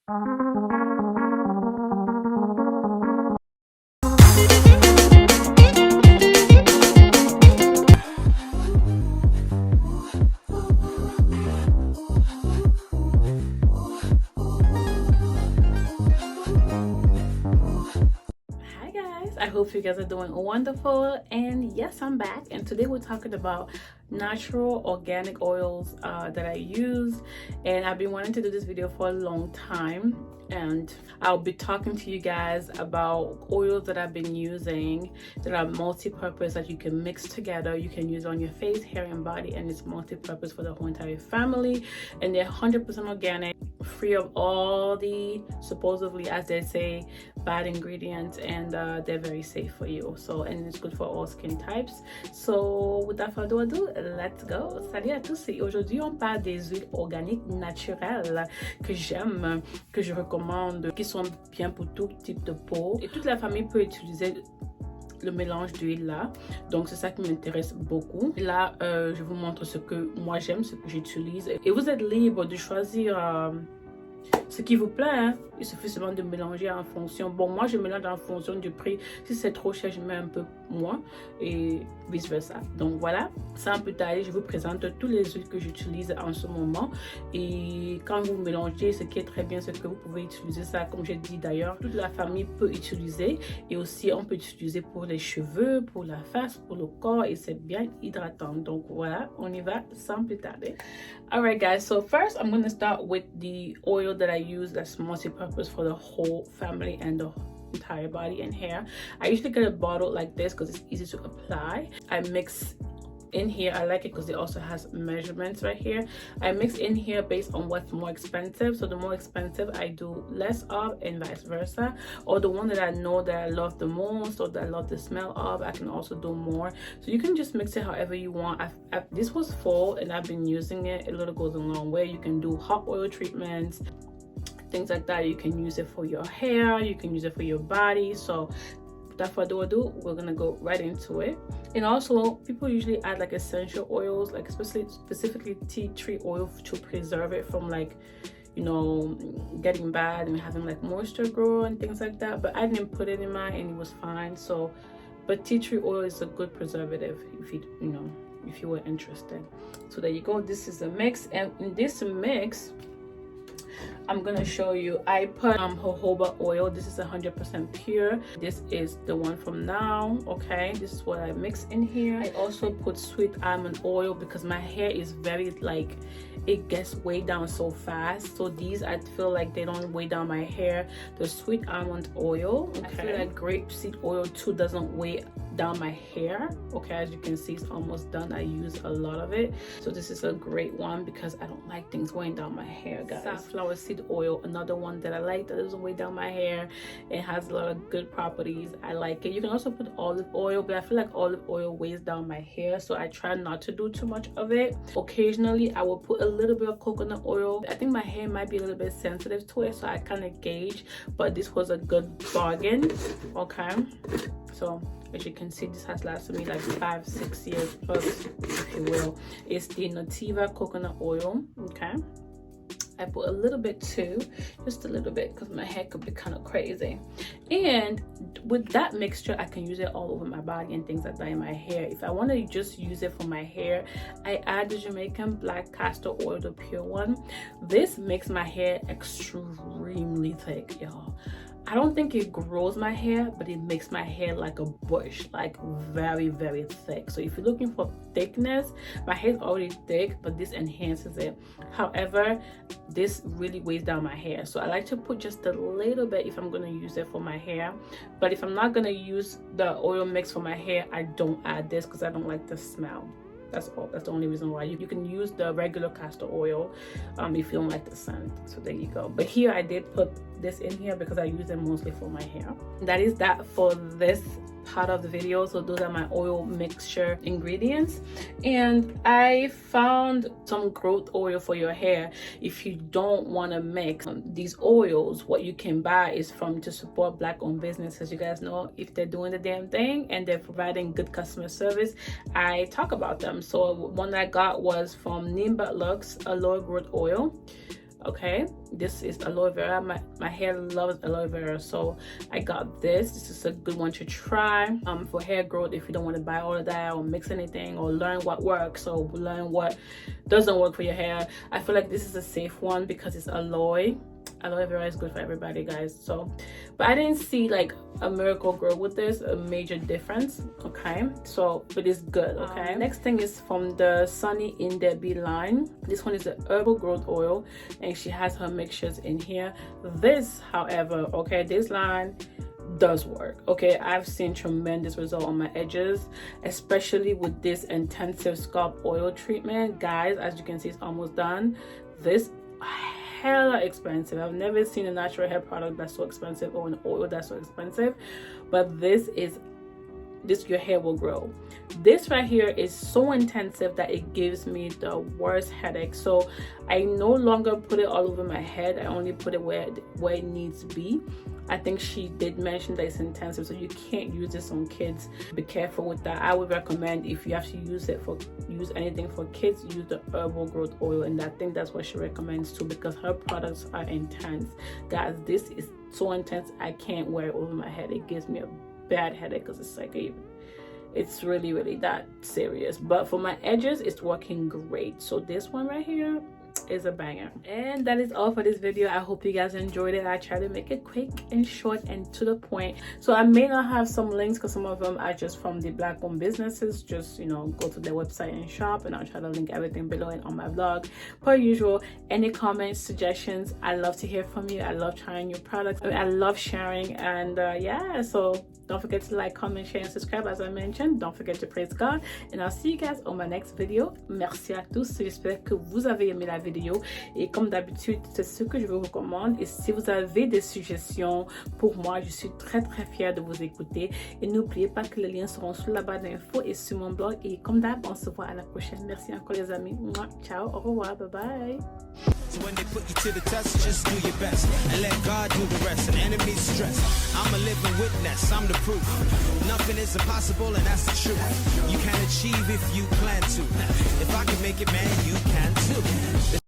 I hope you guys are doing wonderful, and yes, I'm back, and today we're talking about natural organic oils that I use. And I've been wanting to do this video for a long time, and I'll be talking to you guys about oils that I've been using that are multi-purpose, that you can mix together. You can use on your face, hair, and body, and it's multi-purpose for the whole entire family. And they're 100% organic, free of all the, supposedly, as they say, bad ingredients, and they're very safe for you. So, and it's good for all skin types. So without further ado, let's go. Salut à tous, et aujourd'hui on parle des huiles organiques naturelles que j'aime, que je recommande, qui sont bien pour tout type de peau, et toute la famille peut utiliser le mélange d'huile là. Donc c'est ça qui m'intéresse beaucoup. Là je vous montre ce que moi j'aime, ce que j'utilise, et vous êtes libre de choisir ce qui vous plaît, hein. Il suffit seulement de mélanger en fonction. Bon, moi je mélange en fonction du prix. Si c'est trop cher, je mets un peu moins, et vice versa. Donc voilà, sans plus tarder, je vous présente tous les huiles que j'utilise en ce moment. Et quand vous mélangez, ce qui est très bien, c'est que vous pouvez utiliser ça, comme j'ai dit d'ailleurs, toute la famille peut utiliser. Et aussi on peut utiliser pour les cheveux, pour la face, pour le corps, et c'est bien hydratant. Donc voilà, on y va sans plus tarder. Alright guys, so first I'm going to start with the oil that I use that's multi-purpose for the whole family and the entire body and hair. I usually get a bottle like this because it's easy to apply. I mix in here. I like it because it also has measurements right here. I mix in here based on what's more expensive. So the more expensive I do less of, and vice versa. Or the one that I know that I love the most, or that I love the smell of, I can also do more. So you can just mix it however you want. This was fall and I've been using it. A little goes a long way. You can do hot oil treatments, things like that. You can use it for your hair, you can use it for your body. So without further ado, we're gonna go right into it. And also, people usually add like essential oils, like specifically tea tree oil, to preserve it from, like, you know, getting bad and having like moisture grow and things like that. But I didn't put it in mine and it was fine. So, but tea tree oil is a good preservative if you were interested. So there you go. This is a mix, and in this mix I'm gonna show you, I put jojoba oil. This is 100% pure. This is the one from Now. Okay, this is what I mix in here. I also put sweet almond oil because my hair is very, like, it gets weighed down so fast. So these, I feel like they don't weigh down my hair. The sweet almond oil, okay. I feel like grapeseed oil too doesn't weigh down my hair. Okay, as you can see, it's almost done. I use a lot of it, so this is a great one because I don't like things weighing down my hair, guys. Safflower seed oil, another one that I like that doesn't weigh down my hair. It has a lot of good properties. I like it. You can also put olive oil, but I feel like olive oil weighs down my hair, so I try not to do too much of it. Occasionally I will put a little bit of coconut oil. I think my hair might be a little bit sensitive to it, so I kind of gauge, but this was a good bargain. Okay, so as you can see, this has lasted me like 5-6 years plus, if you will. It's the Nutiva coconut oil. Okay, I put a little bit too, just a little bit, because my hair could be kind of crazy. And with that mixture, I can use it all over my body and things like that in my hair. If I want to just use it for my hair, I add the Jamaican black castor oil, the pure one. This makes my hair extremely thick, y'all. I don't think it grows my hair, but it makes my hair like a bush, like very, very thick. So if you're looking for thickness, my hair is already thick, but this enhances it. However, this really weighs down my hair. So I like to put just a little bit if I'm going to use it for my hair. But if I'm not going to use the oil mix for my hair, I don't add this because I don't like the smell. That's all. That's the only reason why. You can use the regular castor oil if you don't like the scent. So there you go. But here I did put this in here because I use it mostly for my hair. That is that for this part of the video. So those are my oil mixture ingredients, and I found some growth oil for your hair. If you don't want to mix these oils, what you can buy is from to support Black-owned businesses. You guys know, if they're doing the damn thing and they're providing good customer service, I talk about them. So one that I got was from Nimba Lux Aloe growth oil. Okay, this is aloe vera. My hair loves aloe vera, so I got this. This is a good one to try for hair growth if you don't want to buy all of that or mix anything, or learn what works or learn what doesn't work for your hair. I feel like this is a safe one because it's aloe vera is good for everybody, guys. So but I didn't see like a miracle grow with this, a major difference. Okay, so but it's good. Okay, next thing is from the Sunny in Debbie line. This one is the Herbal Growth oil, and she has her mixtures in here. This, however, okay, this line does work. Okay, I've seen tremendous result on my edges, especially with this intensive scalp oil treatment, guys. As you can see, it's almost done. This hella expensive. I've never seen a natural hair product that's so expensive, or an oil that's so expensive, but this your hair will grow. This right here is so intensive that it gives me the worst headache, so I no longer put it all over my head. I only put it where it needs to be. I think she did mention that it's intensive, so you can't use this on kids. Be careful with that. I would recommend, if you have to use anything for kids, use the Herbal Growth oil, and I think that's what she recommends too, because her products are intense, guys. This is so intense I can't wear it over my head. It gives me a bad headache because it's like it's really that serious. But for my edges, it's working great. So this one right here is a banger. And that is all for this video. I hope you guys enjoyed it. I try to make it quick and short and to the point, so I may not have some links because some of them are just from the black owned businesses. Just, you know, go to their website and shop, and I'll try to link everything below and on my blog per usual. Any comments, suggestions, I love to hear from you. I love trying new products. I love sharing, and yeah, so don't forget to like, comment, share and subscribe. As I mentioned, don't forget to praise God, and I'll see you guys on my next video. Merci à tous. J'espère que vous avez aimé la vidéo, et comme d'habitude, c'est ce que je vous recommande. Et si vous avez des suggestions pour moi, je suis très fière de vous écouter. Et n'oubliez pas que les liens seront sous la barre d'infos et sur mon blog. Et comme d'hab, on se voit à la prochaine. Merci encore les amis. Ciao, au revoir, bye bye. So when they put you to the test, just do your best and let God do the rest. And enemies stress, I'm a living witness, I'm the proof. Nothing is impossible, and that's the truth. You can achieve if you plan to. If I can make it, man, you can too.